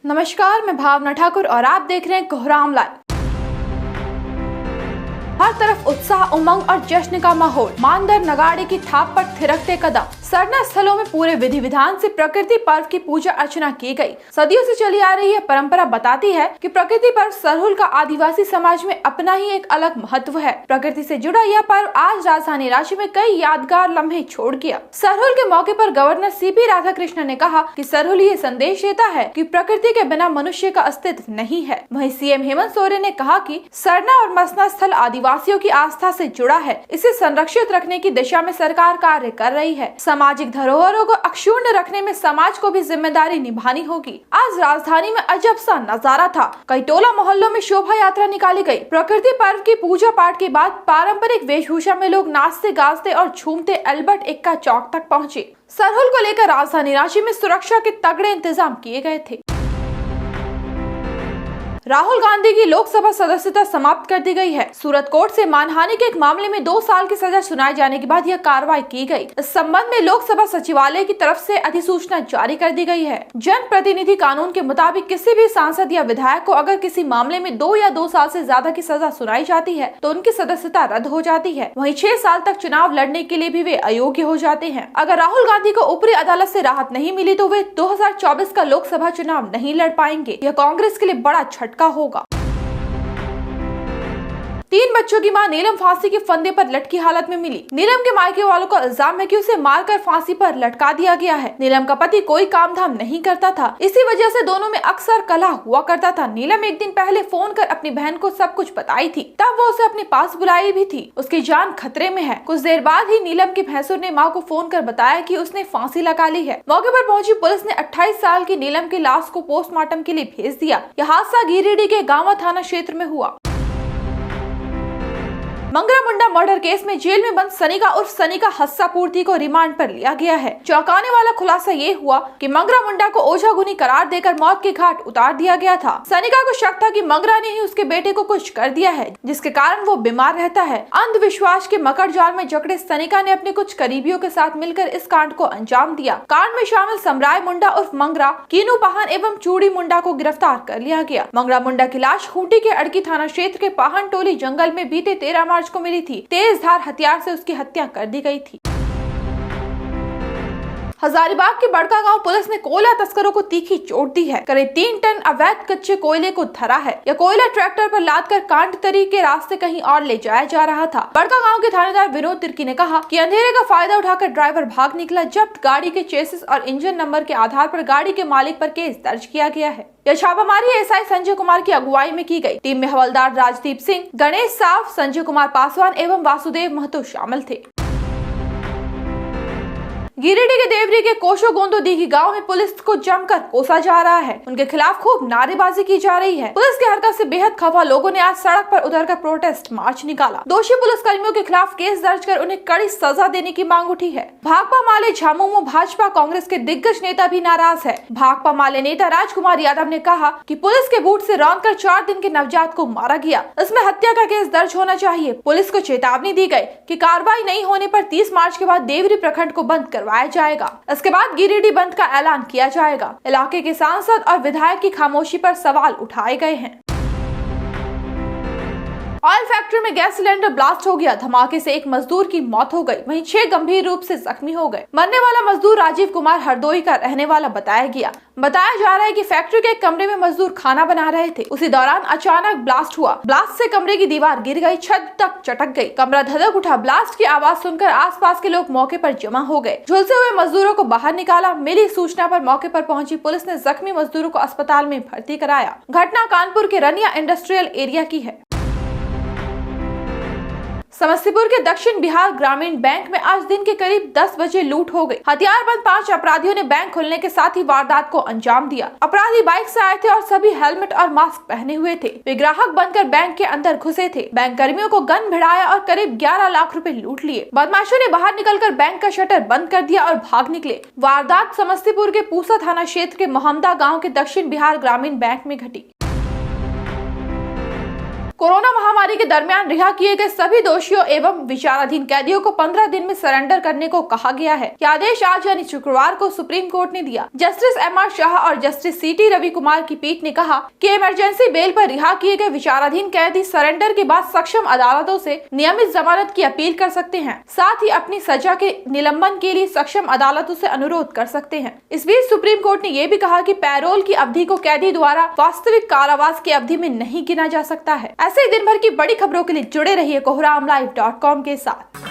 नमस्कार, मैं भावना ठाकुर और आप देख रहे हैं कोहराम लाइव। हर तरफ उत्साह, उमंग और जश्न का माहौल। मानदर नगाड़े की थाप पर थिरकते कदम। सरना स्थलों में पूरे विधि विधान से प्रकृति पर्व की पूजा अर्चना की गई। सदियों से चली आ रही यह परंपरा बताती है कि प्रकृति पर्व सरहुल का आदिवासी समाज में अपना ही एक अलग महत्व है। प्रकृति से जुड़ा यह पर्व आज राजधानी रांची में कई यादगार लम्हे छोड़ गया। सरहुल के मौके पर गवर्नर सीपी राधाकृष्णन ने कहा कि सरहुल ये संदेश देता है कि प्रकृति के बिना मनुष्य का अस्तित्व नहीं है। वहीं सीएम हेमंत सोरेन ने कहा कि सरना और मसना स्थल आदिवासियों की आस्था से जुड़ा है। इसे संरक्षित रखने की दिशा में सरकार कार्य कर रही है। सामाजिक धरोहरों को अक्षुण्ण रखने में समाज को भी जिम्मेदारी निभानी होगी। आज राजधानी में अजब सा नजारा था। कई टोला मोहल्लों में शोभा यात्रा निकाली गई। प्रकृति पर्व की पूजा पाठ के बाद पारंपरिक वेशभूषा में लोग नाचते गाजते और झूमते अल्बर्ट एक्का चौक तक पहुँचे। सरहुल को लेकर राजधानी रांची में सुरक्षा के तगड़े इंतजाम किए गए थे। राहुल गांधी की लोकसभा सदस्यता समाप्त कर दी गई है। सूरत कोर्ट से मानहानि के एक मामले में 2 साल की सजा सुनाए जाने के बाद यह कार्रवाई की गई। इस संबंध में लोकसभा सचिवालय की तरफ से अधिसूचना जारी कर दी गई है। जन प्रतिनिधि कानून के मुताबिक किसी भी सांसद या विधायक को अगर किसी मामले में 2 या 2 साल से ज्यादा की सजा सुनाई जाती है तो उनकी सदस्यता रद्द हो जाती है। वहीं 6 साल तक चुनाव लड़ने के लिए भी वे अयोग्य हो जाते हैं। अगर राहुल गांधी को ऊपरी अदालत से राहत नहीं मिली तो वे 2024 का लोकसभा चुनाव नहीं लड़ पाएंगे। यह कांग्रेस के लिए बड़ा झटका होगा। 3 बच्चों की मां नीलम फांसी के फंदे पर लटकी हालत में मिली। नीलम के मायके वालों का इल्जाम है कि उसे मारकर फांसी पर लटका दिया गया है। नीलम का पति कोई काम धाम नहीं करता था, इसी वजह से दोनों में अक्सर कलह हुआ करता था। नीलम एक दिन पहले फोन कर अपनी बहन को सब कुछ बताई थी, तब वो उसे अपने पास बुलाई भी थी। उसकी जान खतरे में है। कुछ देर बाद ही नीलम की भैंसुर ने माँ को फोन कर बताया कि उसने फांसी लगा ली है। मौके पर पहुंची पुलिस ने 28 साल की नीलम की लाश को पोस्टमार्टम के लिए भेज दिया। यह हादसा गिरिडीह के गांवा थाना क्षेत्र में हुआ। मंगरा मुंडा मर्डर केस में जेल में बंद सनिका उर्फ सनिका हस्सापूर्ति को रिमांड पर लिया गया है। चौंकाने वाला खुलासा ये हुआ कि मंगरा मुंडा को ओझागुनी करार देकर मौत के घाट उतार दिया गया था। सनिका को शक था कि मंगरा ने ही उसके बेटे को कुछ कर दिया है, जिसके कारण वो बीमार रहता है। अंधविश्वास के मकर जाल में जकड़े सनिका ने अपने कुछ करीबियों के साथ मिलकर इस कांड को अंजाम दिया। कांड में शामिल समराय मुंडा उर्फ मंगरा, कीनू पाहन एवं चूड़ी मुंडा को गिरफ्तार कर लिया गया। मंगरा मुंडा की लाश खूंटी के अड़की थाना क्षेत्र के पाहन टोली जंगल में बीते 13 मार्च को मिली थी। तेज धार हथियार से उसकी हत्या कर दी गई थी। हजारीबाग के बड़का गांव पुलिस ने कोयला तस्करों को तीखी चोट दी है। करीब 3 टन अवैध कच्चे कोयले को धरा है। यह कोयला ट्रैक्टर पर लादकर कांटतरी के रास्ते कहीं और ले जाया जा रहा था। बड़का गांव के थानेदार विनोद तिर्की ने कहा कि अंधेरे का फायदा उठाकर ड्राइवर भाग निकला। जब्त गाड़ी के चेसिस और इंजन नंबर के आधार पर गाड़ी के मालिक पर केस दर्ज किया गया है। यह छापामारी एसआई संजय कुमार की अगुवाई में की गई। टीम में हवलदार राजदीप सिंह, गणेश साव, संजय कुमार पासवान एवं वासुदेव महतो शामिल थे। गिरिडीह के देवरी के कोशो गोंदो दीघी गांव में पुलिस को जमकर कोसा जा रहा है। उनके खिलाफ खूब नारेबाजी की जा रही है। पुलिस की हरकत से बेहद खफा लोगों ने आज सड़क पर उतरकर प्रोटेस्ट मार्च निकाला। दोषी पुलिस कर्मियों के खिलाफ केस दर्ज कर उन्हें कड़ी सजा देने की मांग उठी है। भाकपा माले झामुमो भाजपा कांग्रेस के दिग्गज नेता भी नाराज है। भाकपा माले नेता राजकुमार यादव ने कहा कि पुलिस के बूट से रौंदकर 4 दिन के नवजात को मारा गया। इसमें हत्या का केस दर्ज होना चाहिए। पुलिस को चेतावनी दी गई कि कार्रवाई नहीं होने पर 30 मार्च के बाद देवरी प्रखंड को बंद करवाया जाएगा। इसके बाद गिरिडीह बंद का ऐलान किया जाएगा। इलाके के सांसद और विधायक की खामोशी पर सवाल उठाए गए हैं। ऑयल फैक्ट्री में गैस सिलेंडर ब्लास्ट हो गया। धमाके से एक मजदूर की मौत हो गई, वहीं 6 गंभीर रूप से जख्मी हो गए। मरने वाला मजदूर राजीव कुमार हरदोई का रहने वाला बताया गया। बताया जा रहा है कि फैक्ट्री के एक कमरे में मजदूर खाना बना रहे थे। उसी दौरान अचानक ब्लास्ट हुआ। ब्लास्ट से कमरे की दीवार गिर गई, छत तक चटक गई, कमरा धधक उठा। ब्लास्ट की आवाज सुनकर आसपास के लोग मौके पर जमा हो गए। झुलसे हुए मजदूरों को बाहर निकाला। मिली सूचना पर मौके पर पहुंची पुलिस ने जख्मी मजदूरों को अस्पताल में भर्ती कराया। घटना कानपुर के रनिया इंडस्ट्रियल एरिया की है। समस्तीपुर के दक्षिण बिहार ग्रामीण बैंक में आज दिन के करीब 10 बजे लूट हो गई। हथियारबंद 5 अपराधियों ने बैंक खोलने के साथ ही वारदात को अंजाम दिया। अपराधी बाइक से आए थे और सभी हेलमेट और मास्क पहने हुए थे। वे ग्राहक बनकर बैंक के अंदर घुसे थे। बैंक कर्मियों को गन भिड़ाया और करीब 11 लाख रुपए लूट लिए। बदमाशों ने बाहर निकलकर बैंक का शटर बंद कर दिया और भाग निकले। वारदात समस्तीपुर के पूसा थाना क्षेत्र के मोहम्मदा गाँव के दक्षिण बिहार ग्रामीण बैंक में घटी। कोरोना महामारी के दरमियान रिहा किए गए सभी दोषियों एवं विचाराधीन कैदियों को 15 दिन में सरेंडर करने को कहा गया है। यह आदेश आज यानी शुक्रवार को सुप्रीम कोर्ट ने दिया। Justice MR. शाह और जस्टिस सी.टी. रवि कुमार की पीठ ने कहा कि इमरजेंसी बेल पर रिहा किए गए विचाराधीन कैदी सरेंडर के बाद सक्षम अदालतों से नियमित जमानत की अपील कर सकते हैं, साथ ही अपनी सजा के निलंबन के लिए सक्षम अदालतों से अनुरोध कर सकते हैं। इस बीच सुप्रीम कोर्ट ने यह भी कहा कि पैरोल की अवधि को कैदी द्वारा वास्तविक कारावास की अवधि में नहीं गिना जा सकता है। ऐसे ही दिन भर की बड़ी खबरों के लिए जुड़े रहिए कोहरामलाइव.com के साथ।